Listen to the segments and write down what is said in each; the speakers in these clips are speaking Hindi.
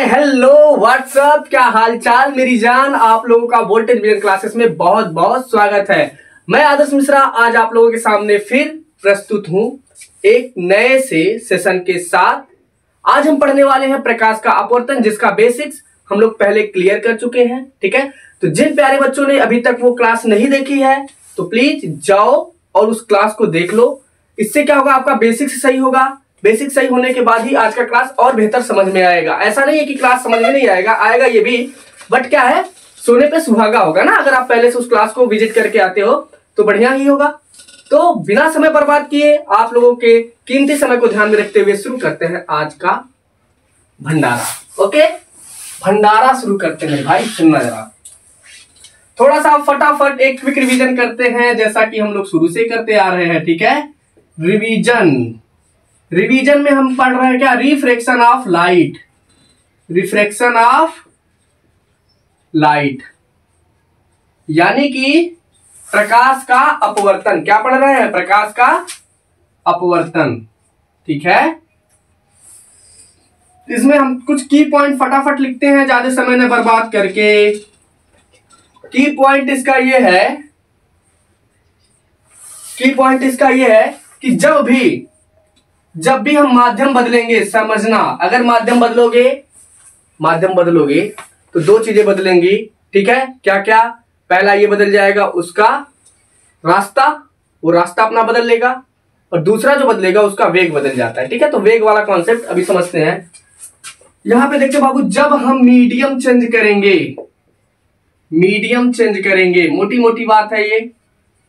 हेलो व्हाट्सअप, क्या हालचाल मेरी जान। आप लोगों का वोल्टेज डिवीजन क्लासेस में बहुत बहुत स्वागत है। मैं आदर्श मिश्रा आज आप लोगों के सामने फिर प्रस्तुत हूं एक नए से सेशन के साथ। आज हम पढ़ने वाले हैं प्रकाश का अपवर्तन, जिसका बेसिक्स हम लोग पहले क्लियर कर चुके हैं। ठीक है, तो जिन प्यारे बच्चों ने अभी तक वो क्लास नहीं देखी है तो प्लीज जाओ और उस क्लास को देख लो। इससे क्या होगा, आपका बेसिक्स सही होगा। बेसिक सही होने के बाद ही आज का क्लास और बेहतर समझ में आएगा। ऐसा नहीं है कि क्लास समझ में नहीं आएगा, आएगा ये भी, बट क्या है, सोने पे सुहागा होगा ना। अगर आप पहले से उस क्लास को विजिट करके आते हो तो बढ़िया ही होगा। तो बिना समय बर्बाद किए, आप लोगों के कीमती समय को ध्यान में रखते हुए शुरू करते हैं आज का भंडारा। ओके, भंडारा शुरू करते हैं भाई। सुनना जरा, थोड़ा सा फटाफट एक क्विक रिवीजन करते हैं, जैसा कि हम लोग शुरू से करते आ रहे हैं। ठीक है, रिवीजन में हम पढ़ रहे हैं क्या, refraction of light. Refraction of light यानी कि प्रकाश का अपवर्तन। क्या पढ़ रहे हैं, प्रकाश का अपवर्तन। ठीक है, इसमें हम कुछ की पॉइंट फटाफट लिखते हैं ज्यादा समय न बर्बाद करके। की पॉइंट इसका ये है, की पॉइंट इसका ये है कि जब भी हम माध्यम बदलेंगे, समझना, अगर माध्यम बदलोगे तो दो चीजें बदलेंगी। ठीक है, क्या क्या, पहला ये बदल जाएगा उसका रास्ता, वो रास्ता अपना बदल लेगा, और दूसरा जो बदलेगा उसका वेग बदल जाता है। ठीक है, तो वेग वाला कॉन्सेप्ट अभी समझते हैं। यहां पे देखते बाबू, जब हम मीडियम चेंज करेंगे, मोटी मोटी बात है ये,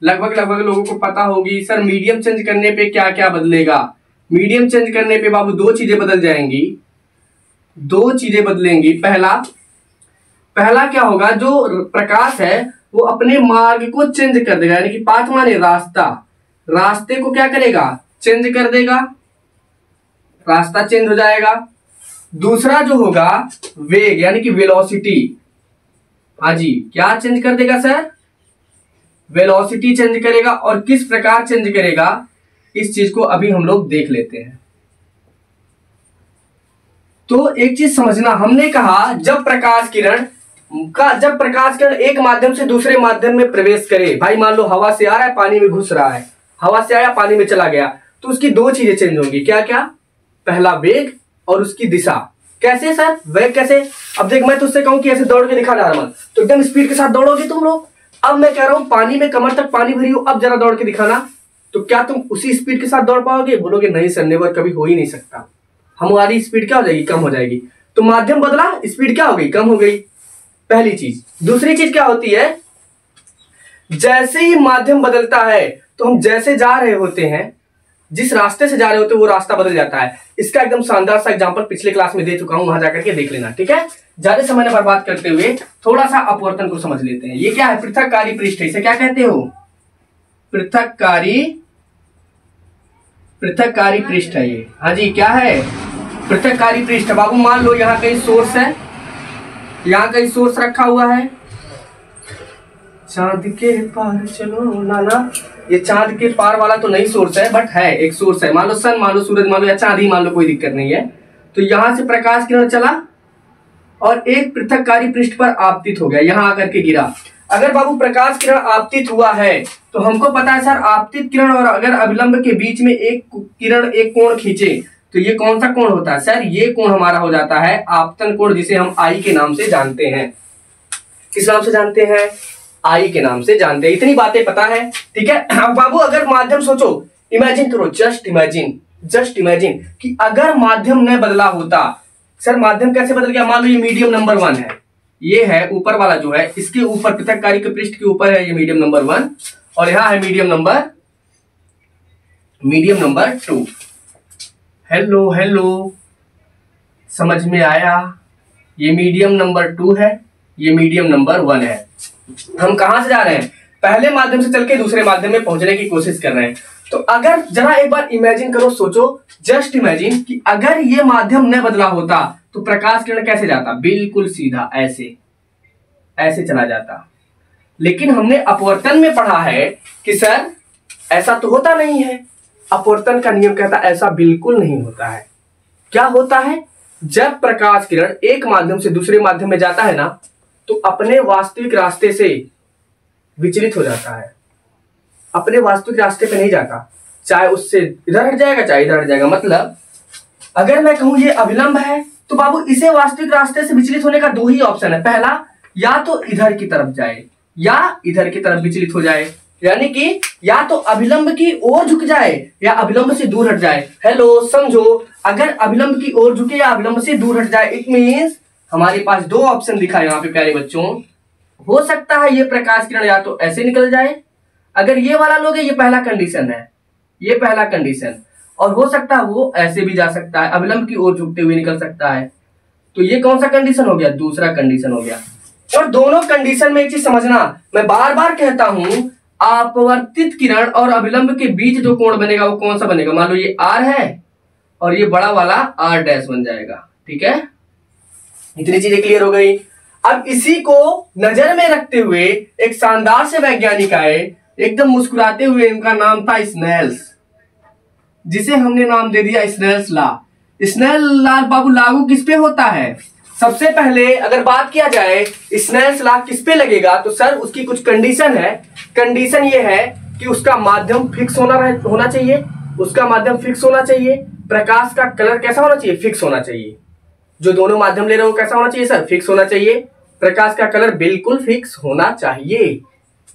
लगभग लोगों को पता होगी। सर मीडियम चेंज करने पे क्या क्या बदलेगा। मीडियम चेंज करने पे बाबू दो चीजें बदल जाएंगी, दो चीजें बदलेंगी। पहला क्या होगा, जो प्रकाश है वो अपने मार्ग को चेंज कर देगा, यानी कि पाथ माने रास्ता, रास्ते को क्या करेगा, चेंज कर देगा, रास्ता चेंज हो जाएगा। दूसरा जो होगा वेग, यानी कि वेलोसिटी। हाँ जी, क्या चेंज कर देगा सर, वेलोसिटी चेंज करेगा। और किस प्रकार चेंज करेगा, इस चीज को अभी हम लोग देख लेते हैं। तो एक चीज समझना, हमने कहा जब प्रकाश किरण एक माध्यम से दूसरे माध्यम में प्रवेश करे, भाई मान लो हवा से आ रहा है, पानी में घुस रहा है, हवा से आया पानी में चला गया, तो उसकी दो चीजें चेंज होंगी। क्या क्या, पहला वेग और उसकी दिशा। कैसे सर, वेग कैसे, अब देख मैं तुझसे कहूं कि ऐसे दौड़ के दिखा नॉर्मल, तो एकदम स्पीड के साथ दौड़ोगे तुम लोग। अब मैं कह रहा हूं पानी में कमर तक पानी भरी हो, अब जरा दौड़ के दिखाना, तो क्या तुम उसी स्पीड के साथ दौड़ पाओगे? बोलोगे नहीं सर, नेवर, कभी हो ही नहीं सकता। हमारी स्पीड क्या हो जाएगी, कम हो जाएगी। तो माध्यम बदला, स्पीड क्या हो गई, कम हो गई, पहली चीज। दूसरी चीज क्या होती है, जैसे ही माध्यम बदलता है तो हम जैसे जा रहे होते हैं, जिस रास्ते से जा रहे होते हैं वो रास्ता बदल जाता है। इसका एकदम शानदार सा एग्जांपल पिछले क्लास में दे चुका हूं, वहां जाकर के देख लेना। ठीक है, ज्यादा समय न बर्बाद करते हुए थोड़ा सा अपवर्तन को समझ लेते हैं। ये क्या है, पृथककारी पृष्ठ है, इसे क्या कहते हो, पृथककारी पृष्ठ है ये। हाँ जी, क्या है, पृथककारी पृष्ठ। बाबू मान लो यहाँ कहीं सोर्स है, यहाँ कहीं सोर्स रखा हुआ है, चांद के पार चलो नाना, ये चांद के पार वाला तो नहीं सोर्स है, बट है एक सोर्स है। मान लो सन, मान लो सूरज, मान लो या चांद ही मान लो, कोई दिक्कत नहीं है। तो यहां से प्रकाश किरण चला और एक पृथककारी पृष्ठ पर आपतित हो गया, यहां आकर के गिरा। अगर बाबू प्रकाश किरण आपतित हुआ है तो हमको पता है सर, आपतित किरण और अगर अभिलंब के बीच में एक किरण एक कोण खींचे तो ये कौन सा कोण होता है सर, ये कोण हमारा हो जाता है आपतन कोण, जिसे हम आई के नाम से जानते हैं। किस नाम से जानते हैं, आई के नाम से जानते हैं। इतनी बातें पता है। ठीक है, अब बाबू अगर माध्यम सोचो, इमेजिन करो, जस्ट इमेजिन कि अगर माध्यम न बदला होता। सर माध्यम कैसे बदल गया, मान लो ये मीडियम नंबर 1 है, ये है ऊपर वाला जो है, इसके ऊपर पृथककारी के पृष्ठ के ऊपर है ये मीडियम नंबर 1, और यहां है मीडियम नंबर 2। हेलो, समझ में आया, ये मीडियम नंबर 2 है, ये मीडियम नंबर 1 है। हम कहां से जा रहे हैं, पहले माध्यम से चल के दूसरे माध्यम में पहुंचने की कोशिश कर रहे हैं। तो अगर जरा एक बार इमेजिन करो, सोचो, जस्ट इमेजिन कि अगर ये माध्यम न बदला होता तो प्रकाश किरण कैसे जाता, बिल्कुल सीधा ऐसे चला जाता। लेकिन हमने अपवर्तन में पढ़ा है कि सर ऐसा तो होता नहीं है, अपवर्तन का नियम कहता है ऐसा बिल्कुल नहीं होता है। क्या होता है, जब प्रकाश किरण एक माध्यम से दूसरे माध्यम में जाता है ना, तो अपने वास्तविक रास्ते से विचलित हो जाता है, अपने वास्तविक रास्ते पे नहीं जाता, चाहे उससे इधर हट जाएगा चाहे इधर हट जाएगा। मतलब अगर मैं कहूं ये अभिलंब है, तो बाबू इसे वास्तविक रास्ते से विचलित होने का दो ही ऑप्शन है। पहला, या तो इधर की तरफ जाए या इधर की तरफ विचलित हो जाए, यानी कि या तो अभिलंब की ओर झुक जाए या अभिलंब से दूर हट जाए। हेलो, समझो, अगर अभिलंब की ओर झुके या अभिलंब से दूर हट जाए, इट मींस हमारे पास दो ऑप्शन दिखा है यहाँ पे प्यारे बच्चों। हो सकता है ये प्रकाश किरण या तो ऐसे निकल जाए, अगर ये वाला लोगे, ये पहला कंडीशन है, ये पहला कंडीशन, और हो सकता है वो ऐसे भी जा सकता है, अभिलंब की ओर झुकते हुए निकल सकता है। तो ये कौन सा कंडीशन हो गया? दूसरा कंडीशन हो गया। और दोनों कंडीशन में एक चीज समझना, मैं बार बार कहता हूं, अपवर्तित किरण और अभिलंब के बीच जो कोण बनेगा वो कौन सा बनेगा? मान लो ये R है और ये बड़ा वाला R डैश बन जाएगा। ठीक है, इतनी चीजें क्लियर हो गई। अब इसी को नजर में रखते हुए एक शानदार से वैज्ञानिक आए, एकदम मुस्कुराते हुए, इनका नाम था स्नेल्स, जिसे हमने नाम दे दिया स्नेल्स लॉ। स्नेल लॉ बाबू लागू किस पे होता है? सबसे पहले अगर बात किया जाए स्नेल्स लॉ किस पे लगेगा, तो सर उसकी कुछ कंडीशन है। कंडीशन ये है कि उसका माध्यम फिक्स होना चाहिए, उसका माध्यम फिक्स होना चाहिए, प्रकाश का कलर कैसा होना चाहिए? फिक्स होना चाहिए। जो दोनों माध्यम ले रहे हो कैसा होना चाहिए सर? फिक्स होना चाहिए। प्रकाश का कलर बिल्कुल फिक्स होना चाहिए।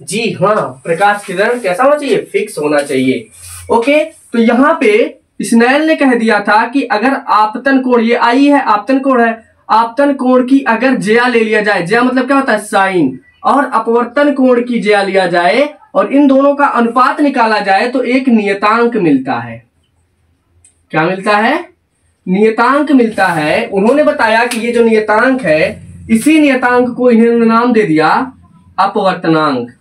जी हाँ, प्रकाश का कलर कैसा होना चाहिए? फिक्स होना चाहिए। ओके, तो यहाँ पे स्नेल ने कह दिया था कि अगर आपतन कोण, ये आई है आपतन कोण है, आपतन कोण की अगर ज्या ले लिया जाए, ज्या मतलब क्या होता है? साइन, और अपवर्तन कोण की ज्या लिया जाए और इन दोनों का अनुपात निकाला जाए तो एक नियतांक मिलता है। क्या मिलता है? नियतांक मिलता है। उन्होंने बताया कि ये जो नियतांक है, इसी नियतांक को इन्होंने नाम दे दिया अपवर्तनांक।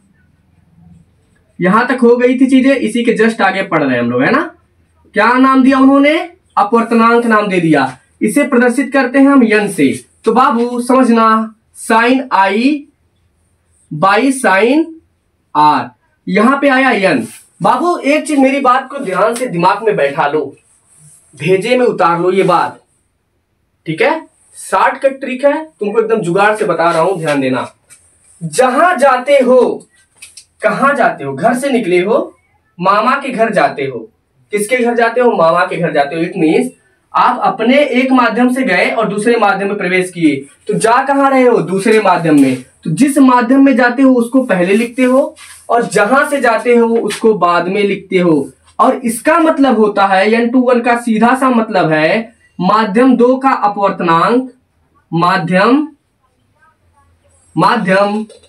यहां तक हो गई थी चीजें, इसी के जस्ट आगे पढ़ रहे हैं हम लोग, है ना? क्या नाम दिया उन्होंने? अपवर्तनांक नाम दे दिया। इसे प्रदर्शित करते हैं हम यन से। तो बाबू समझना, sine i by sine r, यहां पे आया यन। बाबू एक चीज, मेरी बात को ध्यान से दिमाग में बैठा लो, भेजे में उतार लो ये बात, ठीक है? शॉर्टकट ट्रिक है, तुमको एकदम जुगाड़ से बता रहा हूं, ध्यान देना। जहां जाते हो, कहां जाते हो? घर से निकले हो, मामा के घर जाते हो। किसके घर जाते हो? मामा के घर जाते हो। इट मीन्स आप अपने एक माध्यम से गए और दूसरे माध्यम में प्रवेश किए, तो जा कहां रहे हो? दूसरे माध्यम में। तो जिस माध्यम में जाते हो उसको पहले लिखते हो और जहां से जाते हो उसको बाद में लिखते हो। और इसका मतलब होता है, n21 का सीधा सा मतलब है माध्यम 2 का अपवर्तनांक, माध्यम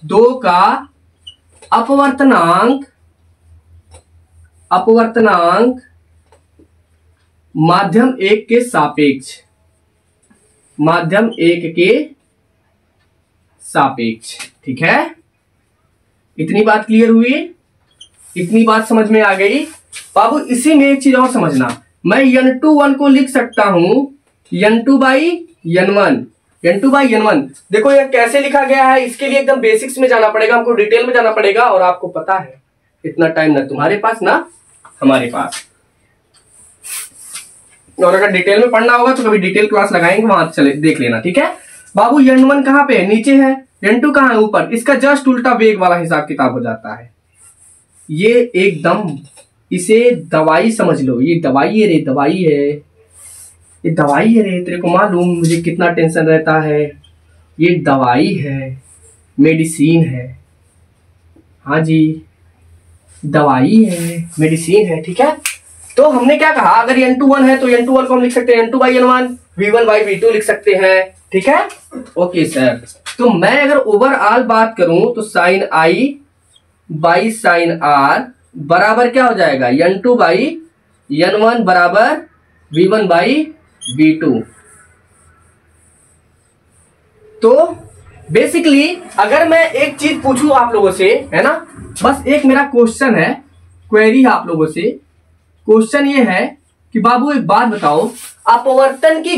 2 का अपवर्तनांक माध्यम 1 के सापेक्ष, माध्यम 1 के सापेक्ष। ठीक है, इतनी बात क्लियर हुई? इतनी बात समझ में आ गई? बाबू इसी में एक चीज और समझना, मैं n21 को लिख सकता हूं n2 by n1, n2 by n1। देखो यह कैसे लिखा गया है, इसके लिए एकदम बेसिक्स में जाना पड़ेगा, हमको डिटेल में जाना पड़ेगा, और आपको पता है इतना टाइम ना तुम्हारे पास ना हमारे पास। और अगर डिटेल में पढ़ना होगा तो कभी डिटेल क्लास लगाएंगे, वहां चले देख लेना। ठीक है बाबू, n1 कहां पे है? नीचे है। n2 कहां है? ऊपर। इसका जस्ट उल्टा वेग वाला हिसाब किताब हो जाता है। ये एकदम, इसे दवाई समझ लो, ये दवाई है रे, दवाई है, ये दवाई है रे। तेरे को मालूम मुझे कितना टेंशन रहता है? ये दवाई है, मेडिसिन है। हाँ जी, दवाई है, मेडिसिन है। ठीक है, तो हमने क्या कहा, अगर n21 है तो n21 को हम लिख सकते हैं n2 by n1, v1 by v2 लिख सकते हैं। ठीक है, ओके सर। तो मैं अगर ओवरऑल बात करूं तो sine i by sine r बराबर क्या हो जाएगा? n2 बाई n1 बराबर v1 बाई v2। तो बेसिकली अगर मैं एक चीज पूछूं आप लोगों से, है ना, बस एक मेरा क्वेश्चन है, क्वेरी है आप लोगों से। क्वेश्चन ये है कि बाबू एक बात बताओ, अपवर्तन की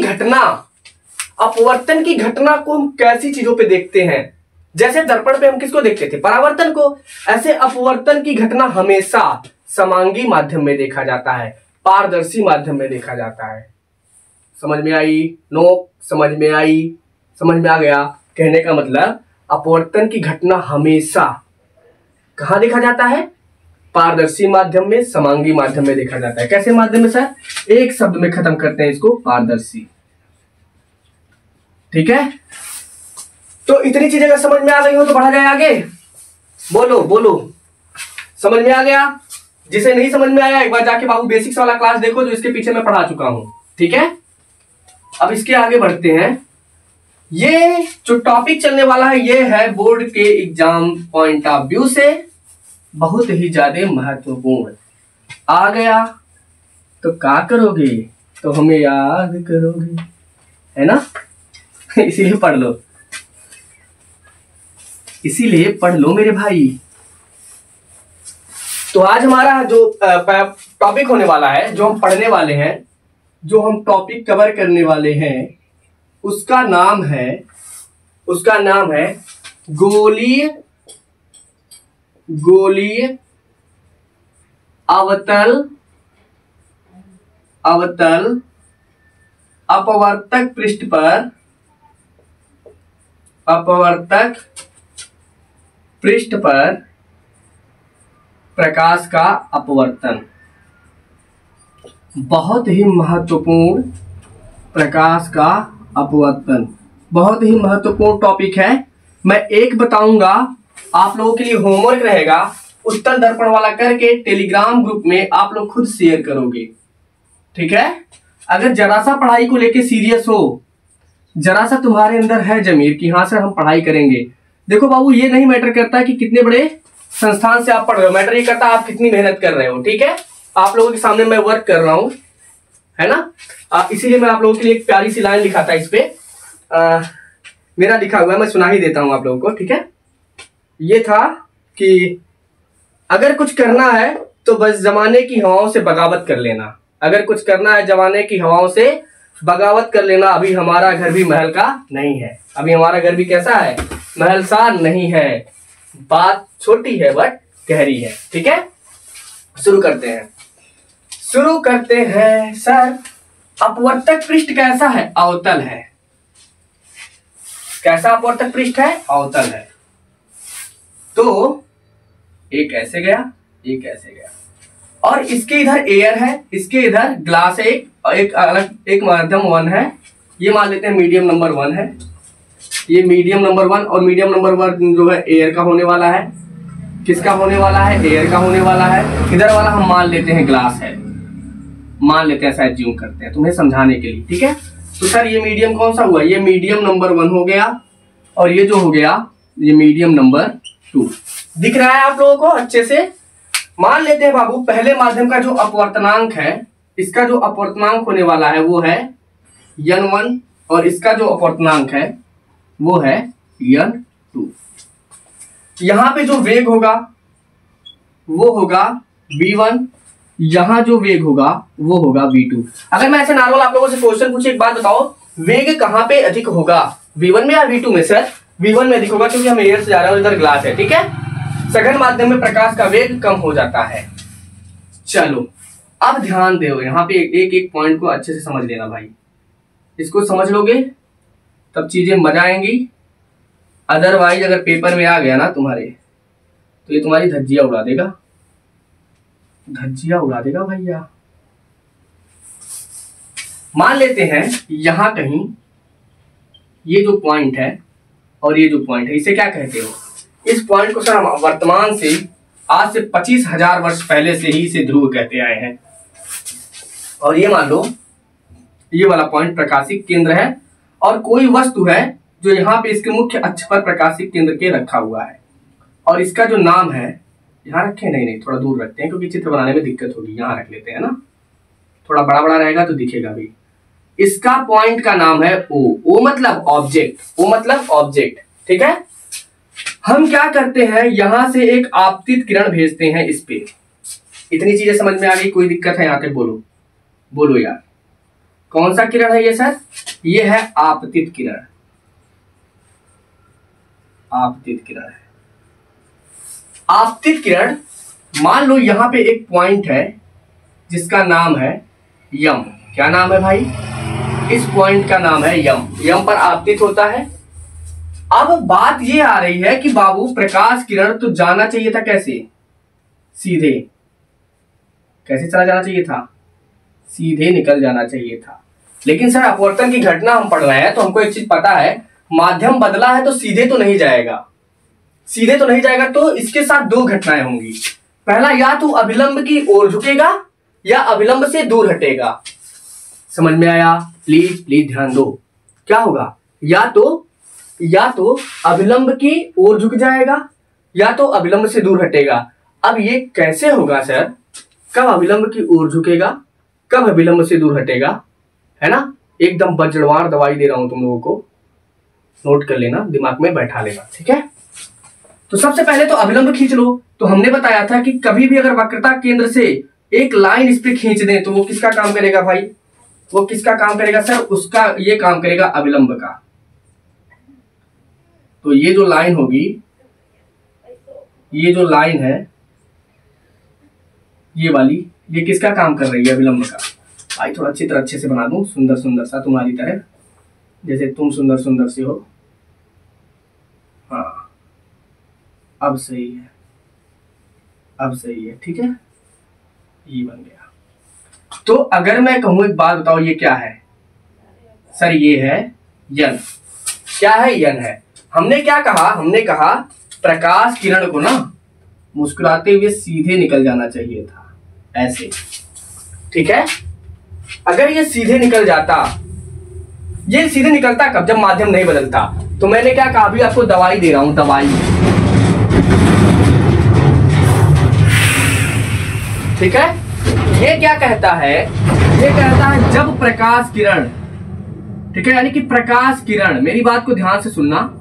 घटना को हम कैसी चीजों पे देखते हैं? जैसे दर्पण पे हम किसको देखते थे? परावर्तन को। ऐसे अपवर्तन की घटना हमेशा समांगी माध्यम में देखा जाता है, पारदर्शी माध्यम में देखा जाता है। समझ में आई? नो समझ में आई? समझ में आ गया? कहने का मतलब अपवर्तन की घटना हमेशा कहाँ देखा जाता है? पारदर्शी माध्यम में, समांगी माध्यम में देखा जाता है। कैसे माध्यम में सर? एक शब्द में खत्म करते हैं इसको, पारदर्शी। ठीक है, तो इतनी चीजें अगर समझ में आ गई हो तो बढ़ा जाए आगे। बोलो बोलो, समझ में आ गया? जिसे नहीं समझ में आया एक बार जाके बाबू बेसिक्स वाला क्लास देखो जो इसके पीछे मैं पढ़ा चुका हूं। ठीक है, अब इसके आगे बढ़ते हैं। ये जो टॉपिक चलने वाला है ये है बोर्ड के एग्जाम पॉइंट ऑफ व्यू से बहुत ही ज्यादा महत्वपूर्ण। आ गया तो क्या करोगे? तो हमें याद करोगे, है ना? इसीलिए पढ़ लो, इसीलिए पढ़ लो मेरे भाई। तो आज हमारा जो टॉपिक होने वाला है, जो हम पढ़ने वाले हैं, जो हम टॉपिक कवर करने वाले हैं, उसका नाम है गोलीय अवतल अपवर्तक पृष्ठ पर प्रकाश का अपवर्तन। बहुत ही महत्वपूर्ण, प्रकाश का अपवर्तन बहुत ही महत्वपूर्ण टॉपिक है। मैं एक बताऊंगा, आप लोगों के लिए होमवर्क रहेगा, उत्तर दर्पण वाला करके टेलीग्राम ग्रुप में आप लोग खुद शेयर करोगे। ठीक है, अगर जरा सा पढ़ाई को लेके सीरियस हो, जरा सा तुम्हारे अंदर है जमीर कि हाँ सर हम पढ़ाई करेंगे। देखो बाबू, ये नहीं मैटर करता कि कितने बड़े संस्थान से आप पढ़ रहे हो, मैटर ये करता आप कितनी मेहनत कर रहे हो। ठीक है, आप लोगों के सामने मैं वर्क कर रहा हूं, है ना? इसीलिए मैं आप लोगों के लिए एक प्यारी सी लाइन लिखा था इस पे, मेरा लिखा हुआ है, मैं सुना ही देता हूं आप लोगों को। ठीक है, ये था कि अगर कुछ करना है तो बस जमाने की हवाओं से बगावत कर लेना। अगर कुछ करना है जमाने की हवाओं से बगावत कर लेना। अभी हमारा घर भी महल का नहीं है, अभी हमारा घर भी कैसा है? महल सा नहीं है। बात छोटी है बट गहरी है। ठीक है, शुरू करते हैं। सर अपवर्तक पृष्ठ कैसा है? अवतल है। कैसा अपवर्तक पृष्ठ है? अवतल है। तो एक ऐसे गया, एक ऐसे गया, और इसके इधर एयर है, इसके इधर ग्लास है, एक अलग, एक माध्यम 1 है, ये मान लेते हैं मीडियम नंबर 1 है, ये मीडियम नंबर 1, और मीडियम नंबर 1 जो है एयर का होने वाला है। किसका होने वाला है? एयर का होने वाला है। इधर वाला हम मान लेते हैं ग्लास है, मान लेते हैं, शायद ज्यूम करते हैं तुम्हें समझाने के लिए। ठीक है, तो सर ये मीडियम कौन सा हुआ? ये मीडियम नंबर 1 हो गया, और ये जो हो गया ये मीडियम नंबर 2। दिख रहा है आप लोगों को अच्छे से? मान लेते हैं बाबू पहले माध्यम का जो अपवर्तनांक है, इसका जो अपवर्तनांक होने वाला है वो है n1, और इसका जो अपवर्तनांक है वो है n2। यहां पे जो वेग होगा वो होगा v1, यहां जो वेग होगा वो होगा v2। अगर मैं ऐसे नॉर्मल आप लोगों से क्वेश्चन पूछे, एक बात बताओ, वेग कहां पे अधिक होगा? v1 में या v2 में? सर v1 में अधिक होगा, क्योंकि हम एयर से जा रहे हैं, इधर ग्लास है। ठीक है, सघन माध्यम में प्रकाश का वेग कम हो जाता है। चलो अब ध्यान दो, यहाँ पे एक एक पॉइंट को अच्छे से समझ लेना भाई। इसको समझ लोगे तब चीजें मजा आएंगी, अदरवाइज अगर पेपर में आ गया ना तुम्हारे, तो ये तुम्हारी धज्जियां उड़ा देगा, धज्जियां उड़ा देगा भैया। मान लेते हैं यहां कहीं ये जो पॉइंट है और ये जो पॉइंट है, इसे क्या कहते हो? इस पॉइंट को सर हम वर्तमान से, आज से 25,000 वर्ष पहले से ही इसे ध्रुव कहते आए हैं। और ये मान लो ये वाला पॉइंट प्रकाशिक केंद्र है, और कोई वस्तु है जो यहाँ पे इसके मुख्य अक्ष पर प्रकाशिक केंद्र के रखा हुआ है, और इसका जो नाम है, यहाँ रखे नहीं, थोड़ा दूर रखते हैं क्योंकि चित्र बनाने में दिक्कत होगी, यहाँ रख लेते हैं ना, थोड़ा बड़ा बड़ा रहेगा तो दिखेगा भी। इसका पॉइंट का नाम है O मतलब ऑब्जेक्ट, O मतलब ऑब्जेक्ट। ठीक है, हम क्या करते हैं, यहां से एक आपतित किरण भेजते हैं इस पे। इतनी चीजें समझ में आ गई? कोई दिक्कत है यहाँ पे? बोलो बोलो यार, कौन सा किरण है ये सर? ये है आपतित किरण, आपतित किरण है। आपतित किरण, मान लो यहां पे एक पॉइंट है जिसका नाम है यम। क्या नाम है भाई? इस पॉइंट का नाम है यम। यम पर आपतित होता है। अब बात ये आ रही है कि बाबू प्रकाश किरण तो जाना चाहिए था कैसे, सीधे। कैसे चला जाना चाहिए था, सीधे निकल जाना चाहिए था। लेकिन सर अपवर्तन की घटना हम पढ़ रहे हैं तो हमको एक चीज पता है, माध्यम बदला है तो सीधे तो नहीं जाएगा, सीधे तो नहीं जाएगा। तो इसके साथ दो घटनाएं होंगी। पहला, या तो अभिलंब की ओर झुकेगा या अभिलंब से दूर हटेगा। समझ में आया? प्लीज प्लीज ध्यान दो। क्या होगा, या तो अभिलंब की ओर झुक जाएगा या तो अभिलंब से दूर हटेगा। अब ये कैसे होगा सर, कब अभिलंब की ओर झुकेगा, कब अभिलंब से दूर हटेगा, है ना? एकदम बजड़वार दवाई दे रहा हूं तुम लोगों को, नोट कर लेना, दिमाग में बैठा लेना, ठीक है? तो सबसे पहले तो अभिलंब खींच लो। तो हमने बताया था कि कभी भी अगर वक्रता केंद्र से एक लाइन इस पे खींच दें तो वो किसका काम करेगा भाई, वो किसका काम करेगा सर, उसका ये काम करेगा अभिलंब का। तो ये जो लाइन होगी, ये जो लाइन है ये वाली, ये किसका काम कर रही है, अभिलंब का। भाई थोड़ा चित्र अच्छे से बना दूं, सुंदर सुंदर सा तुम्हारी तरह, जैसे तुम सुंदर सुंदर से हो। हाँ अब सही है, अब सही है, ठीक है, ये बन गया। तो अगर मैं कहूं, एक बात बताओ, ये क्या है सर, ये है यन। क्या है, यन है। हमने क्या कहा, हमने कहा प्रकाश किरण को ना मुस्कुराते हुए सीधे निकल जाना चाहिए था, ऐसे, ठीक है। अगर ये सीधे निकल जाता, ये सीधे निकलता कब, जब माध्यम नहीं बदलता। तो मैंने क्या कहा, अभी आपको दवाई दे रहा हूं, दवाई, ठीक है। ये क्या कहता है, ये कहता है जब प्रकाश किरण, ठीक है, यानी कि प्रकाश किरण, मेरी बात को ध्यान से सुनना,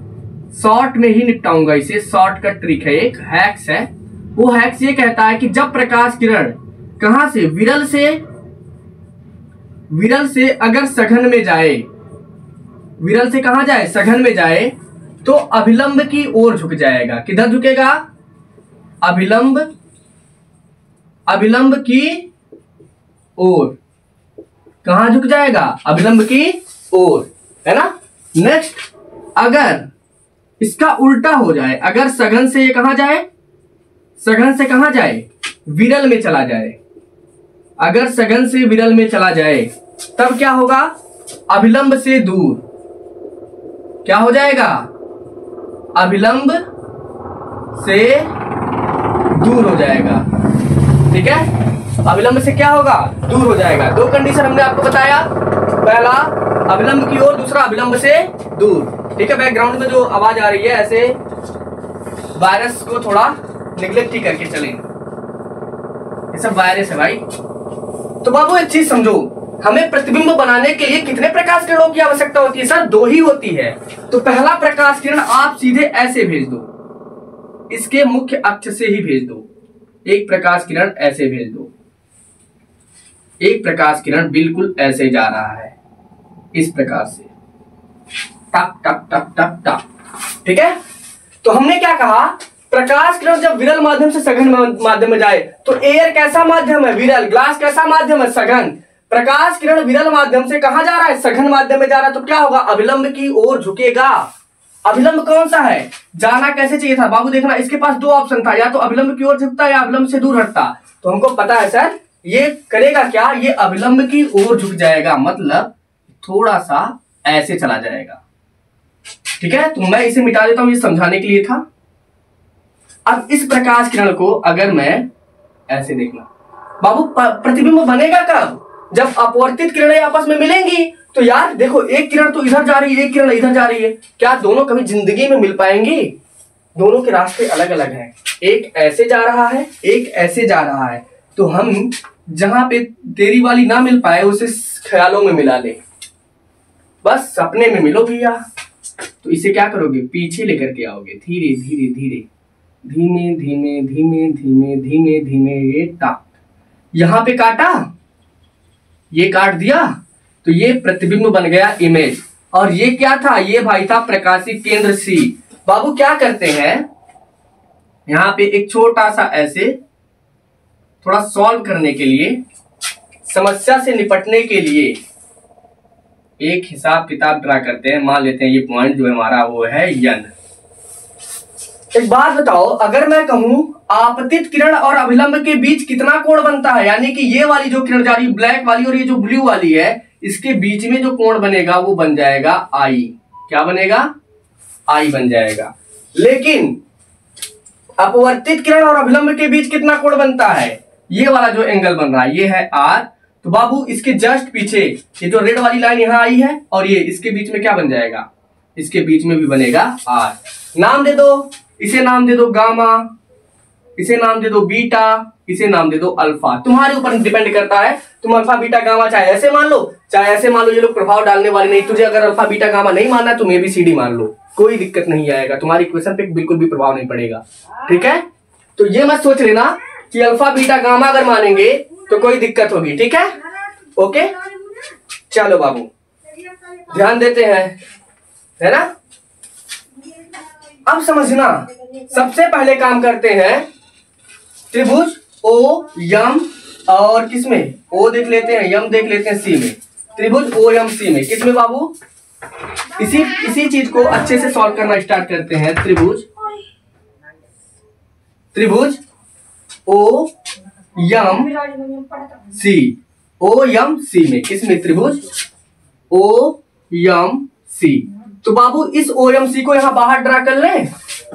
शॉर्ट में ही निपटाऊंगा इसे, शॉर्टकट ट्रिक है, एक हैक्स है। वो हैक्स ये कहता है कि जब प्रकाश किरण कहां से, विरल से अगर सघन में जाए, विरल से कहां जाए, सघन में जाए, तो अभिलंब की ओर झुक जाएगा। किधर झुकेगा, अभिलंब की ओर। कहां झुक जाएगा, अभिलंब की ओर, है ना। नेक्स्ट, अगर इसका उल्टा हो जाए, अगर सघन से ये कहां जाए, सघन से कहां जाए, विरल में चला जाए, अगर सघन से विरल में चला जाए, तब क्या होगा, अभिलंब से दूर। क्या हो जाएगा, अभिलंब से दूर हो जाएगा, ठीक है। अभिलंब से क्या होगा, दूर हो जाएगा। दो कंडीशन हमने आपको बताया, पहला अभिलंब की ओर, दूसरा अभिलंब से दूर, ठीक है। बैकग्राउंड में जो आवाज आ रही है, ऐसे वायरस को थोड़ा निगलेक्ट ही करके चलें, ये सब वायरस है भाई। तो बाबू एक चीज समझो, हमें प्रतिबिंब बनाने के लिए कितने प्रकाश किरणों की आवश्यकता होती है सर, दो ही होती है। तो पहला प्रकाश किरण आप सीधे ऐसे भेज दो, इसके मुख्य अक्ष से ही भेज दो, एक प्रकाश किरण ऐसे भेज दो, एक प्रकाश किरण बिल्कुल ऐसे जा रहा है, इस प्रकार से, टक टक टक टक टक, ठीक है। तो हमने क्या कहा, प्रकाश किरण जब विरल माध्यम से सघन माध्यम में जाए, तो एयर कैसा माध्यम है, विरल, ग्लास कैसा माध्यम है, सघन। प्रकाश किरण विरल माध्यम से कहां जा रहा है, सघन माध्यम में जा रहा है, तो क्या होगा, अभिलंब की ओर झुकेगा। अभिलंब कौन सा है, जाना कैसे चाहिए था बाबू, देखना, इसके पास दो ऑप्शन था, या तो अभिलंब की ओर झुकता या अभिलंब से दूर हटता। तो हमको पता है सर, ये करेगा क्या, ये अभिलंब की ओर झुक जाएगा, मतलब थोड़ा सा ऐसे चला जाएगा, ठीक है। तो मैं इसे मिटा देता हूं, ये समझाने के लिए था। अब इस प्रकाश किरण को अगर मैं ऐसे, देखना बाबू, प्रतिबिंब बनेगा कब, जब अपवर्तित किरणें आपस में मिलेंगी। तो यार देखो, एक किरण तो इधर जा रही है, एक किरण इधर जा रही है, क्या दोनों कभी जिंदगी में मिल पाएंगी, दोनों के रास्ते अलग अलग हैं, एक ऐसे जा रहा है, एक ऐसे जा रहा है। तो हम जहां पे तेरी वाली ना मिल पाए, उसे ख्यालों में मिला ले, बस सपने में मिलो भैया। तो इसे क्या करोगे, पीछे लेकर के आओगे, धीरे धीरे धीरे, धीमे धीमे धीमे धीमे धीमे धीमे, ये टाक, यहां पे काटा, ये काट दिया, तो ये प्रतिबिंब बन गया, इमेज। और ये क्या था, ये भाई था प्रकाशी केंद्र सी। बाबू क्या करते हैं, यहां पे एक छोटा सा ऐसे, थोड़ा सॉल्व करने के लिए, समस्या से निपटने के लिए एक हिसाब किताब ड्रा करते हैं। मान लेते हैं ये पॉइंट जो हमारा वो है यन। एक बात बताओ, अगर मैं कहूं आपतित किरण और अभिलंब के बीच कितना कोण बनता है, यानी कि ये वाली जो किरण जा रही ब्लैक वाली और ये जो ब्लू वाली है, इसके बीच में जो कोण बनेगा वो बन जाएगा आई। क्या बनेगा? आई बन जाएगा। लेकिन अपवर्तित किरण और अभिलंब के बीच कितना कोण बनता है? ये वाला जो एंगल बन रहा है ये है आर। तो बाबू इसके जस्ट पीछे ये जो रेड वाली लाइन यहां आई है और ये इसके बीच में क्या बन जाएगा? इसके बीच में भी बनेगा आर। नाम दे दो, इसे नाम दे दो गामा, इसे नाम दे दो बीटा, इसे नाम दे दो अल्फा। तुम्हारे ऊपर डिपेंड करता है, तुम अल्फा बीटा गामा चाहे ऐसे मान लो चाहे ऐसे मान लो, ये लोग प्रभाव डालने वाले नहीं। तुझे अगर अल्फा बीटा गामा नहीं मानना है तुम ABCD मान लो, कोई दिक्कत नहीं आएगा, तुम्हारी इक्वेशन पे बिल्कुल भी प्रभाव नहीं पड़ेगा। ठीक है, तो ये मत सोच लेना कि अल्फा बीटा गामा अगर मानेंगे तो कोई दिक्कत होगी। ठीक है, ओके, चलो बाबू ध्यान देते हैं, है ना। अब समझना, सबसे पहले काम करते हैं त्रिभुज ओ यम और किसमें? ओ देख लेते हैं, यम देख लेते हैं, सी में। त्रिभुज ओ यम सी में किसमें बाबू? इसी चीज को अच्छे से सॉल्व करना स्टार्ट करते हैं। त्रिभुज ओ यम सी, ओ यम सी में किसमें? त्रिभुज ओ यम सी। तो बाबू इस ओ एम सी को यहां बाहर ड्रा कर लें।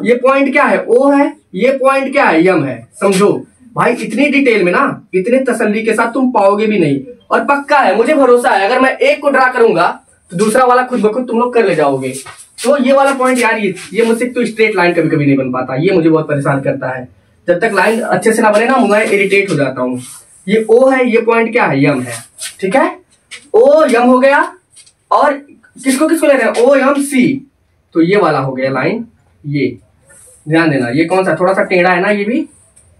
ये पॉइंट क्या है? ओ है, ये पॉइंट क्या है? यम है। समझो भाई, इतनी डिटेल में ना, इतने तसल्ली के साथ तुम पाओगे भी नहीं, और पक्का है, मुझे भरोसा है, अगर मैं एक को ड्रा करूंगा तो दूसरा वाला खुद ब खुद तुम लोग कर ले जाओगे। तो ये वाला पॉइंट यार, ये मुझसे तो स्ट्रेट लाइन कभी कभी नहीं बन पाता, ये मुझे बहुत परेशान करता है। जब तक लाइन अच्छे से ना बने ना, मैं इरिटेट हो जाता हूँ। ये ओ है, ये पॉइंट क्या है? यम है। ठीक है, ओ यम हो गया, और किसको किसको ले रहे हैं? O M C. तो ये वाला हो गया लाइन, ये ध्यान देना, ये कौन सा थोड़ा सा टेढ़ा है ना, ये भी,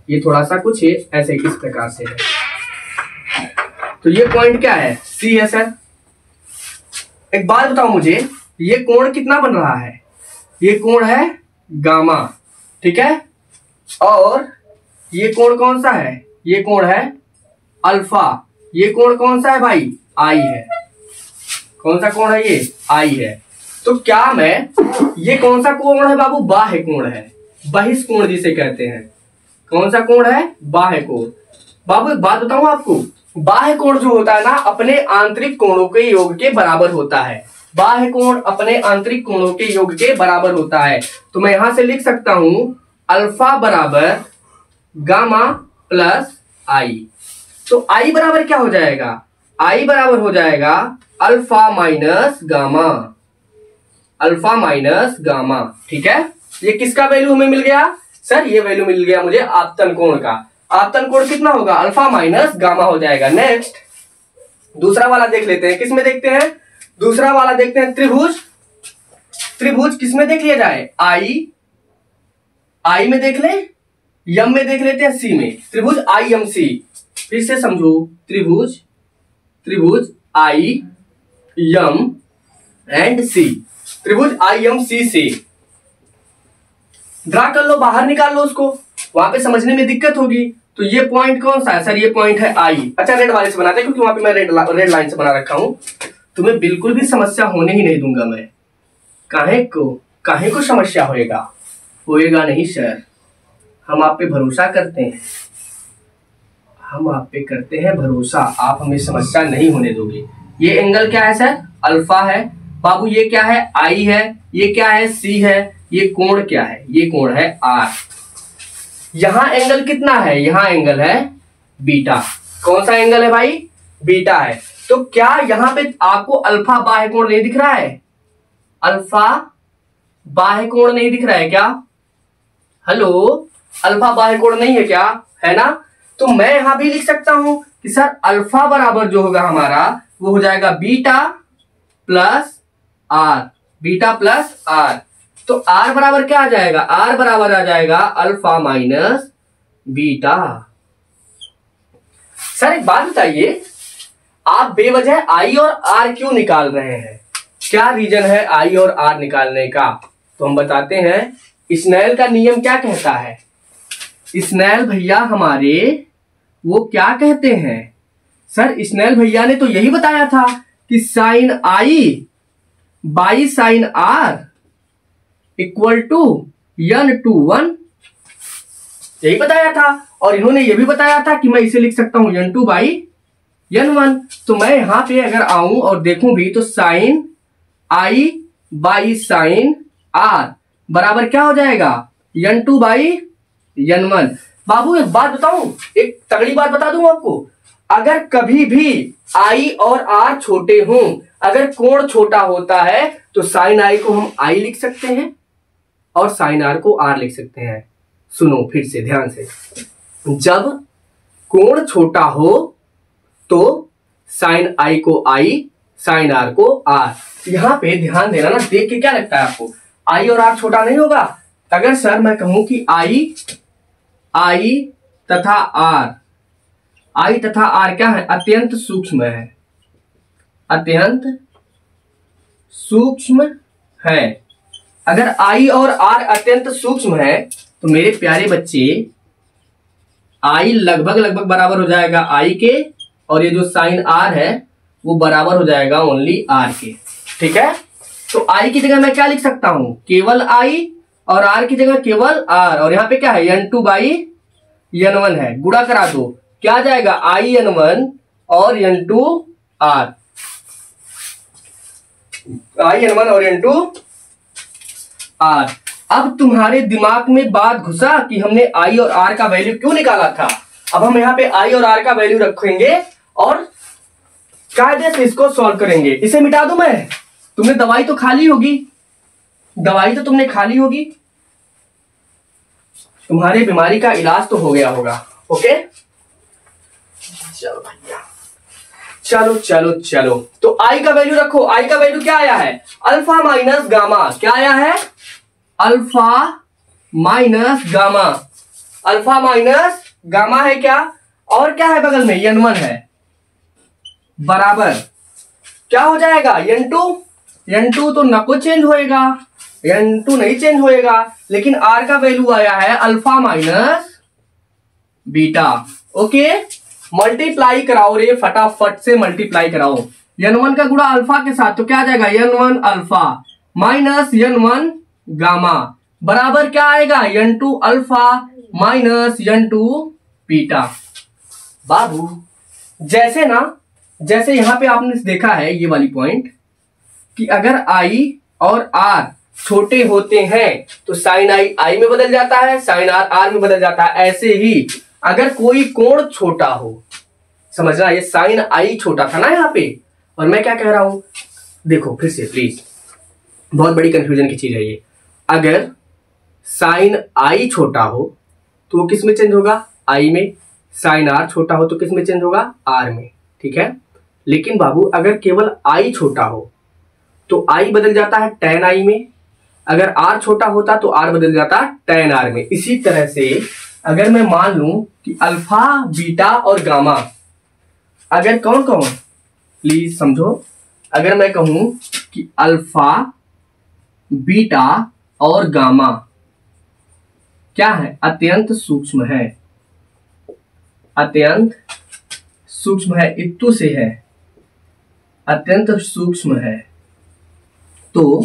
ये थोड़ा सा कुछ है ऐसे किस प्रकार से है। तो ये पॉइंट क्या है? सी है सर। एक बात बताओ मुझे, ये कोण कितना बन रहा है? ये कोण है गामा। ठीक है, और ये कोण कौन सा है? ये कोण है अल्फा। ये कोण कौन सा है भाई? आई है। कौन सा कोण है? ये आई है। तो क्या मैं, ये कौन सा कोण है बाबू? बाह्य कोण है, बहिष्ठ कोण जिसे कहते हैं। कौन सा कोण है? बाह्य कोण। बाबू एक बात बताऊं आपको, बाह्य कोण जो होता है ना, अपने आंतरिक कोणों के योग के बराबर होता है। बाह्य कोण अपने आंतरिक कोणों के योग के बराबर होता है। तो मैं यहां से लिख सकता हूं अल्फा बराबर गामा प्लस आई। तो आई बराबर क्या हो जाएगा? आई बराबर हो जाएगा alpha minus gamma, alpha minus gamma. ठीक है, ये किसका वैल्यू हमें मिल गया सर? ये वैल्यू मिल गया मुझे आपतन कोण का। आपतन कोण कितना होगा? अल्फा माइनस गामा हो जाएगा। नेक्स्ट दूसरा वाला देख लेते हैं, किसमें देखते हैं? दूसरा वाला देखते हैं त्रिभुज। त्रिभुज किसमें देख लिया जाए? आई में देख ले, यम में देख लेते हैं, सी में। त्रिभुज आई एम सी, फिर से समझो, त्रिभुज आई यम एंड सी। त्रिभुज आई एम सी से ड्रा कर लो, बाहर निकाल लो उसको, वहां पे समझने में दिक्कत होगी। तो ये पॉइंट कौन सा है सर? ये पॉइंट है आई। अच्छा रेड वाले से बनाते हैं, क्योंकि वहां पे मैं रेड लाइन से बना रखा हूं। तुम्हें बिल्कुल भी समस्या होने ही नहीं दूंगा मैं। काहे को समस्या होएगा नहीं सर, हम आप पे भरोसा करते हैं, हम आप पे करते हैं भरोसा, आप हमें समस्या नहीं होने दोगे। ये एंगल क्या है सर? अल्फा है। बाबू ये क्या है? आई है। ये क्या है? सी है। ये कोण क्या है? ये कोण है आर। यहां एंगल कितना है? यहां एंगल है बीटा। कौन सा एंगल है भाई? बीटा है। तो क्या यहां पे आपको अल्फा बाह्य कोण नहीं दिख रहा है? अल्फा बाह्य कोण नहीं दिख रहा है क्या? हेलो, अल्फा बाह्य कोण नहीं है क्या? है ना? तो मैं यहां भी लिख सकता हूं कि सर अल्फा बराबर जो होगा हमारा वो हो जाएगा beta plus r. Beta plus r, तो आर बराबर क्या आ जाएगा? आर बराबर आ जाएगा अल्फा माइनस बीटा। सर एक बात बताइए, आप बेवजह आई और आर क्यों निकाल रहे हैं? क्या रीजन है आई और आर निकालने का? तो हम बताते हैं, स्नेल का नियम क्या कहता है? स्नेल भैया हमारे वो क्या कहते हैं? सर स्नेल भैया ने तो यही बताया था कि sine i by sine r equal to n/1, यही बताया था। और इन्होंने ये भी बताया था कि मैं इसे लिख सकता हूं n/n1। तो मैं यहां पे अगर आऊं और देखूं भी तो sine i by sine r बराबर क्या हो जाएगा, n2/n1। बाबू एक बात बताऊं, एक तगड़ी बात बता दूं आपको, अगर कभी भी आई और आर छोटे हों, अगर कोण छोटा होता है तो साइन आई को हम आई लिख सकते हैं और साइन आर को आर लिख सकते हैं। सुनो फिर से ध्यान से, जब कोण छोटा हो तो साइन आई को आई, साइन आर को आर। यहां पे ध्यान देना ना, देख के क्या लगता है आपको, आई और आर छोटा नहीं होगा। अगर सर मैं कहूं कि आई तथा आर क्या है, अत्यंत सूक्ष्म है, अत्यंत सूक्ष्म है। अगर आई और आर अत्यंत सूक्ष्म है तो मेरे प्यारे बच्चे आई लगभग बराबर हो जाएगा आई के, और ये जो साइन आर है वो बराबर हो जाएगा ओनली आर के। ठीक है, तो आई की जगह मैं क्या लिख सकता हूं, केवल आई, और आर की जगह केवल आर। और यहाँ पे क्या है, n2/n1 है, गुणा करा दो, क्या आ जाएगा in1 और n2r, in1 और n2r। अब तुम्हारे दिमाग में बात घुसा कि हमने आई और आर का वैल्यू क्यों निकाला था। अब हम यहाँ पे आई और आर का वैल्यू रखेंगे और कायदे से इसको सॉल्व करेंगे। इसे मिटा दूं मैं, तुमने दवाई तो खा ली होगी, दवाई तो तुमने खा ली होगी, तुम्हारे बीमारी का इलाज तो हो गया होगा। ओके, चलो भैया, चलो चलो चलो। तो आई का वैल्यू रखो, आई का वैल्यू क्या आया है, अल्फा माइनस गामा। क्या आया है, alpha minus gamma, alpha minus gamma है क्या, और क्या है बगल में n1 है, बराबर क्या हो जाएगा n2 तो न को चेंज होएगा, n2 नहीं चेंज होएगा, लेकिन r का वैल्यू आया है alpha minus beta. Okay, multiply कराओ रे, फटाफट से मल्टीप्लाई कराओ। n1 का गुणा अल्फा के साथ तो क्या आ जाएगा, n1 alpha minus n1 gamma बराबर क्या आएगा, n2 alpha minus n2 beta. बाबू जैसे ना, जैसे यहां पे आपने देखा है ये वाली पॉइंट कि अगर आई और आर छोटे होते हैं तो साइन आई में बदल जाता है, साइन आर में बदल जाता है। ऐसे ही अगर कोई कोण छोटा हो, समझना, ये साइन आई छोटा था ना यहाँ पे, और मैं क्या कह रहा हूं, देखो फिर से प्लीज, बहुत बड़ी कंफ्यूजन की चीज है ये। अगर साइन आई छोटा हो तो वो किस में चेंज होगा, आई में, साइन आर छोटा हो तो किस में चेंज होगा, आर में। ठीक है, लेकिन बाबू अगर केवल आई छोटा हो तो आई बदल जाता है tan आई में, अगर आर छोटा होता तो आर बदल जाता tan आर में। इसी तरह से अगर मैं मान लूं कि अल्फा बीटा और गामा, अगर कौन कौन, प्लीज समझो, अगर मैं कहूं कि अल्फा बीटा और गामा क्या है, अत्यंत सूक्ष्म है, अत्यंत सूक्ष्म है, इत्तु से है, अत्यंत सूक्ष्म है, तो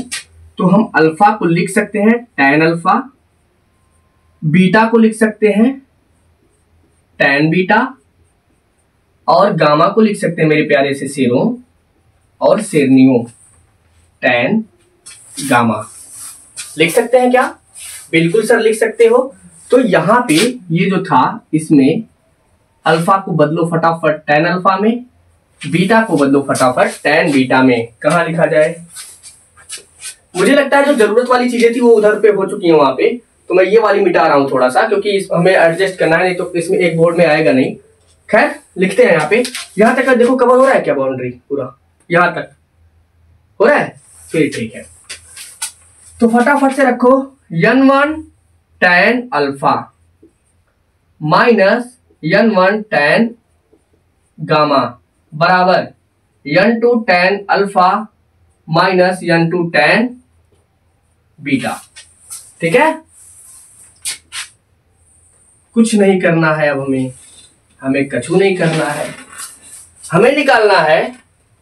हम अल्फा को लिख सकते हैं tan अल्फा, बीटा को लिख सकते हैं tan बीटा, और गामा को लिख सकते हैं मेरे प्यारे से शेरों और शेरनियों tan गामा। लिख सकते हैं क्या, बिल्कुल सर लिख सकते हो। तो यहां पे ये जो था इसमें अल्फा को बदलो फटाफट tan अल्फा में, बीटा को बदलो फटाफट tan बीटा में। कहां लिखा जाए, मुझे लगता है जो जरूरत वाली चीजें थी वो उधर पे हो चुकी है वहां पे, तो मैं ये वाली मिटा रहा हूं थोड़ा सा, क्योंकि हमें एडजस्ट करना है, नहीं तो इसमें एक बोर्ड में आएगा नहीं। खैर लिखते हैं यहाँ पे, यहां तक देखो कवर हो रहा है क्या, बाउंड्री पूरा यहां तक हो रहा है, फिर ठीक है। तो फटाफट से रखो n1 tan alpha minus n1 tan gamma बराबर n2 tan alpha minus n2 tan beta. ठीक है, कुछ नहीं करना है अब हमें कछु नहीं करना है, हमें निकालना है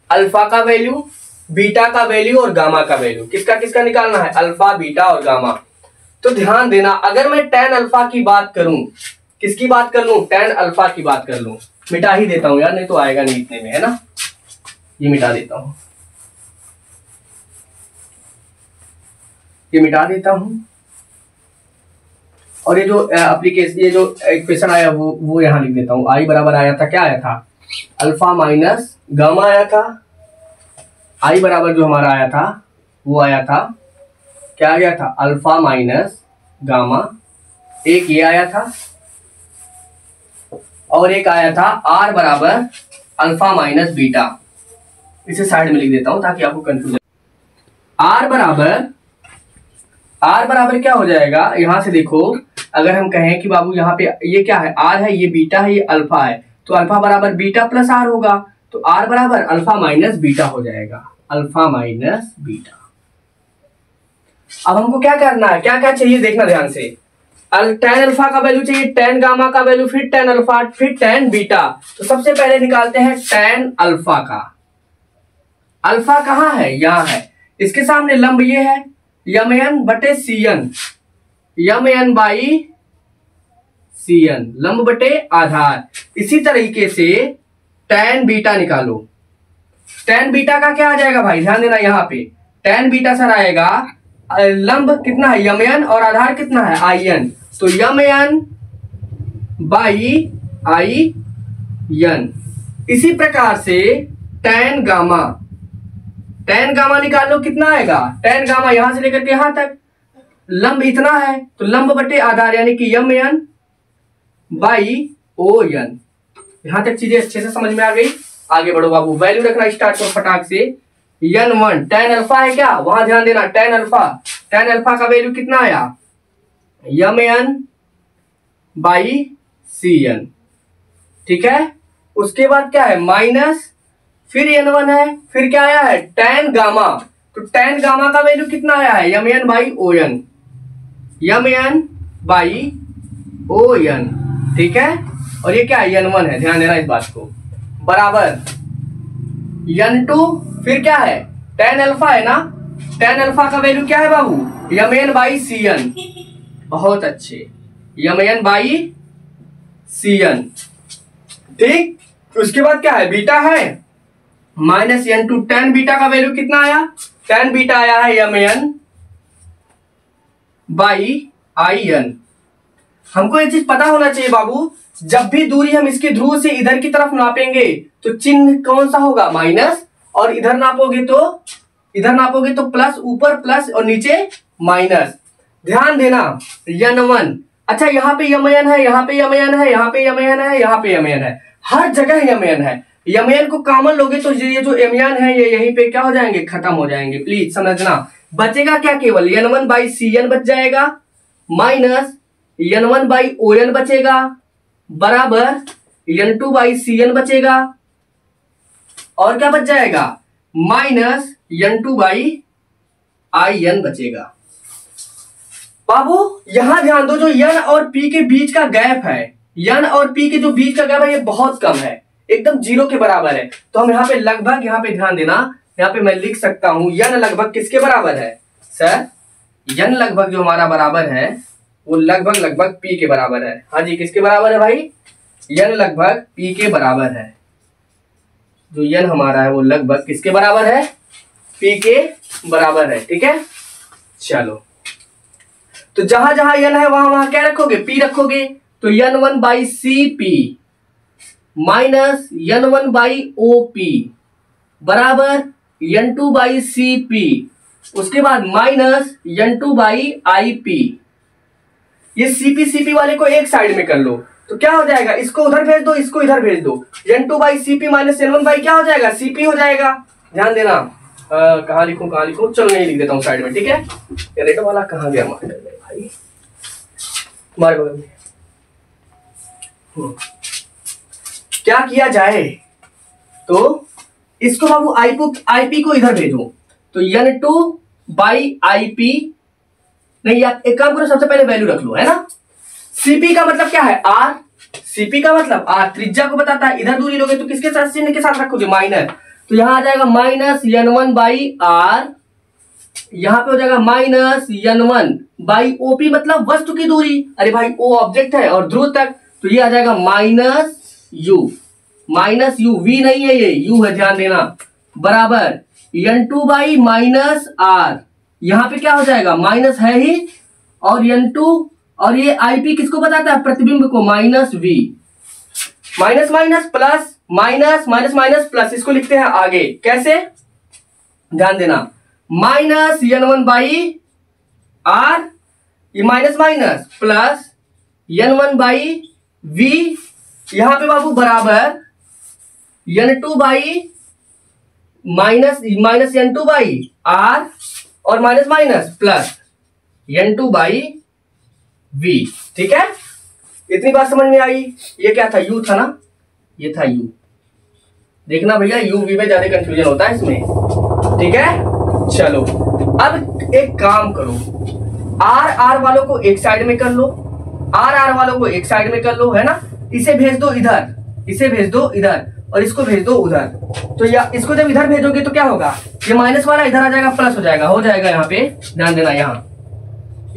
अल्फा का वैल्यू, बीटा का वैल्यू और गामा का वैल्यू। किसका किसका निकालना है? अल्फा, बीटा और गामा। तो ध्यान देना, अगर मैं tan अल्फा की बात करूं, किसकी बात कर लूं? tan अल्फा की बात कर लूं। मिटा ही देता हूं यार, नहीं तो आएगा नहीं इतने में, है ना। ये मिटा देता हूं, ये मिटा देता हूं। और ये जो एप्लीकेशन, ये जो इक्वेशन आया वो यहां लिख देता हूं। आई बराबर आया था, क्या आया था? अल्फा माइनस गामा आया था। आई बराबर जो हमारा आया था वो आया था, क्या आ गया था? Alpha minus gamma. एक ये आया था और एक आया था आर बराबर अल्फा माइनस बीटा। इसे साइड में लिख देता हूं ताकि आपको कंफ्यूजन। आर बराबर क्या हो जाएगा? यहां से देखो, अगर हम कहें कि बाबू यहाँ पे ये क्या है? आर है, ये बीटा है, ये अल्फा है, तो अल्फा बराबर बीटा प्लस आर होगा। तो आर बराबर अल्फा माइनस बीटा हो जाएगा, अल्फा माइनस बीटा। अब हमको क्या करना है, क्या क्या चाहिए देखना ध्यान से। tan अल्फा का वैल्यू चाहिए, tan गामा का वैल्यू, फिर tan अल्फा, फिर tan बीटा। तो सबसे पहले निकालते हैं tan अल्फा का। अल्फा कहाँ है? यहां है। इसके सामने लंब ये है, mn बटे cn, mn बाई cn, लंब बटे आधार। इसी तरीके से tan बीटा निकालो। tan बीटा का क्या आ जाएगा भाई? ध्यान देना, यहाँ पे tan बीटा सर आएगा, लंब कितना है? mn और आधार कितना है? in। तो mn बाई in। इसी प्रकार से tan गामा निकाल लो, कितना आएगा? tan गामा यहां से लेकर के यहां तक, लंब इतना है तो लंब बटे आधार, यानी कि mn बाई on। यहां तक चीजें अच्छे से समझ में आ गई। आगे बढ़ो बाबू, वैल्यू रखना स्टार्ट करो फटाक से। n1 tan अल्फा है क्या? वहां ध्यान देना, tan अल्फा का वैल्यू कितना आया? mn बाई cn, ठीक है। उसके बाद क्या है? माइनस, फिर n1 है, फिर क्या आया है? tan gamma. तो tan गामा का वैल्यू कितना आया है? mn by on, mn by on, ठीक है। और ये क्या है? n1 है, ध्यान देना इस बात को, बराबर n2, फिर क्या है? tan अल्फा है ना। tan अल्फा का वैल्यू क्या है बाबू? mn by cn। बहुत अच्छे, mn बाई cn, ठीक। उसके बाद क्या है? बीटा है, माइनस n2। tan बीटा का वैल्यू कितना आया? tan बीटा आया है mn बाई in। हमको ये चीज पता होना चाहिए बाबू, जब भी दूरी हम इसके ध्रुव से इधर की तरफ नापेंगे तो चिन्ह कौन सा होगा? माइनस। और इधर नापोगे तो प्लस, ऊपर प्लस और नीचे माइनस। ध्यान देना, n1, अच्छा यहाँ पे mn है, यहाँ पे mn है, यहाँ पे mn है, यहाँ पे mn है, हर जगह mn है। mn को कॉमन लोगे तो ये जो mn है ये यहीं पे क्या हो जाएंगे? खत्म हो जाएंगे। प्लीज समझना, बचेगा क्या? केवल n1 बाई cn बच जाएगा, माइनस n1 बाई on बचेगा, बराबर n2 बाई cn बचेगा, और क्या बच जाएगा? माइनस n2 बाई in बचेगा। बाबू यहां ध्यान दो, जो n और p के बीच का गैप है, n और p के जो बीच का गैप है ये बहुत कम है, एकदम 0 के बराबर है। तो हम यहाँ पे लगभग, यहाँ पे ध्यान देना, यहाँ पे मैं लिख सकता हूं n लगभग किसके बराबर है? सर n लगभग जो हमारा बराबर है वो लगभग p के बराबर है। हाँ जी, किसके बराबर है भाई? n लगभग p के बराबर है। जो n हमारा है वो लगभग किसके बराबर है? p के बराबर है, ठीक है। चलो, तो जहां जहां n है वहां क्या रखोगे? p रखोगे। तो n1 by cp minus n1 by op बराबर n2 बाई cp, उसके बाद माइनस n2 बाई ip। ये cp वाले को एक साइड में कर लो तो क्या हो जाएगा? इसको उधर भेज दो, इसको इधर भेज दो, n2 by cp minus n1 by क्या हो जाएगा? cp हो जाएगा। ध्यान देना, कहाँ लिखूं? चलो नहीं लिख देता हूं साइड में, ठीक है। रेड वाला कहाँ गया भाई? हमारे बगल में। क्या किया जाए? तो इसको बाबू IP को इधर भेजो, तो n2 बाई IP, नहीं यार एक काम करो, सबसे पहले वैल्यू रख लो, है ना। CP का मतलब क्या है? R। CP का मतलब R त्रिज्या को बताता है। इधर दूरी लोगे तो किसके साथ? चिन्ह के साथ रखोगे, माइनस। तो यहां आ जाएगा माइनस n1 बाई आर, यहां पे हो जाएगा माइनस n1 बाई ओपी मतलब वस्तु की दूरी, अरे भाई ओ ऑब्जेक्ट है और ध्रुव तक, तो ये आ जाएगा माइनस यू वी नहीं है, ये यू है, ध्यान देना, बराबर n2 बाई माइनस आर, यहां पे क्या हो जाएगा माइनस है ही, और n2 और ये IP किसको बताता है, प्रतिबिंब को, minus V, minus minus plus, minus minus minus plus, इसको लिखते हैं आगे कैसे, ध्यान देना, माइनस n1 बाई आर, ये minus minus plus n1 by V, यहां पे बाबू बराबर n2 by minus n2 by R, और minus minus plus n2 by V. ठीक है, इतनी बात समझ में आई। ये क्या था, यू था ना, ये था यू, देखना भैया यू वी में ज्यादा कंफ्यूजन होता है इसमें। ठीक है, चलो अब एक काम करो, आर वालों को एक साइड में कर लो, आर वालों को एक साइड में कर लो, है ना, इसे भेज दो इधर, इसे भेज दो इधर, और इसको भेज दो उधर। तो या इसको जब इधर भेजोगे तो क्या होगा, ये माइनस वाला इधर आ जाएगा, प्लस हो जाएगा यहाँ पे, ध्यान देना, यहाँ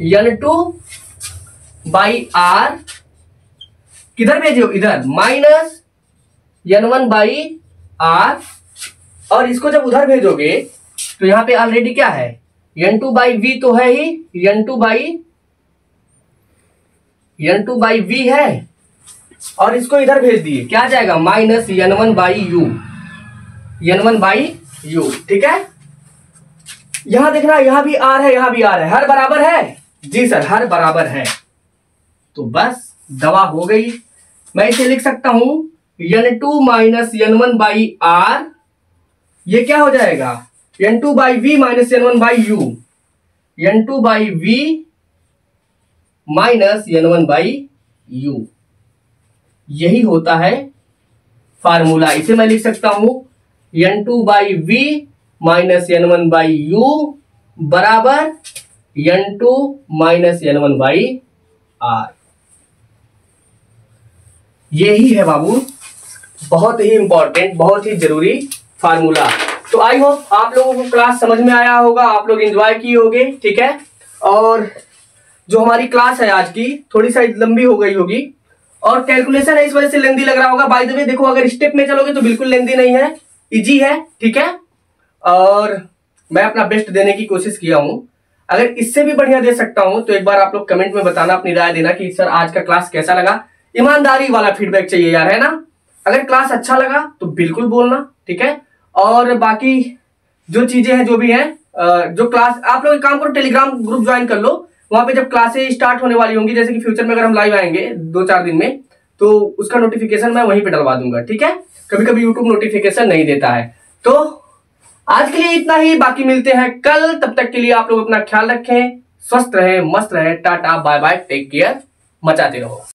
n2 बाई आर किधर भेजो, इधर, माइनस n1 बाई आर, और इसको जब उधर भेजोगे तो यहाँ पे ऑलरेडी क्या है, n2 बाई वी तो है ही, n2 बाई वी है, और इसको इधर भेज दिए, क्या आ जाएगा माइनस n1 बाई यू। ठीक है, यहां देखना, यहां भी आर है, यहां भी आर है, हर बराबर है, जी सर हर बराबर है, तो बस दवा हो गई। मैं इसे लिख सकता हूं n2 minus n1 by R, ये क्या हो जाएगा n2 by v minus n1 by u, n2 by v minus n1 by u, यही होता है फार्मूला। इसे मैं लिख सकता हूं n2 by v minus n1 by u बराबर n2 minus n1 by are. यही है बाबू बहुत ही इंपॉर्टेंट, बहुत ही जरूरी फार्मूला। तो आई होप आप लोगों को क्लास समझ में आया होगा, आप लोग एंजॉय किए होंगे। ठीक है, और जो हमारी क्लास है आज की थोड़ी सा लंबी हो गई होगी, और कैलकुलेशन है इस वजह से लेंदी लग रहा होगा। बाय द वे देखो, अगर स्टेप में चलोगे तो बिल्कुल लेंदी नहीं है, इजी है। ठीक है, और मैं अपना बेस्ट देने की कोशिश किया हूं, अगर इससे भी बढ़िया दे सकता हूं तो एक बार आप लोग कमेंट में बताना, अपनी राय देना कि सर आज का क्लास कैसा लगा। ईमानदारी वाला फीडबैक चाहिए यार, है ना। अगर क्लास अच्छा लगा तो बिल्कुल बोलना, ठीक है। और बाकी जो चीजें हैं, जो भी हैं, जो क्लास, आप लोग एक काम करो, टेलीग्राम ग्रुप ज्वाइन कर लो। वहां पे जब क्लासेस स्टार्ट होने वाली होंगी, जैसे कि फ्यूचर में अगर हम लाइव आएंगे 2-4 दिन में, तो उसका नोटिफिकेशन मैं वहीं पे डलवा दूंगा। ठीक है, कभी कभी यूट्यूब नोटिफिकेशन नहीं देता है। तो आज के लिए इतना ही, बाकी मिलते हैं कल। तब तक के लिए आप लोग अपना ख्याल रखें, स्वस्थ रहें, मस्त रहें। Tata bye bye, take care, मचाते रहो।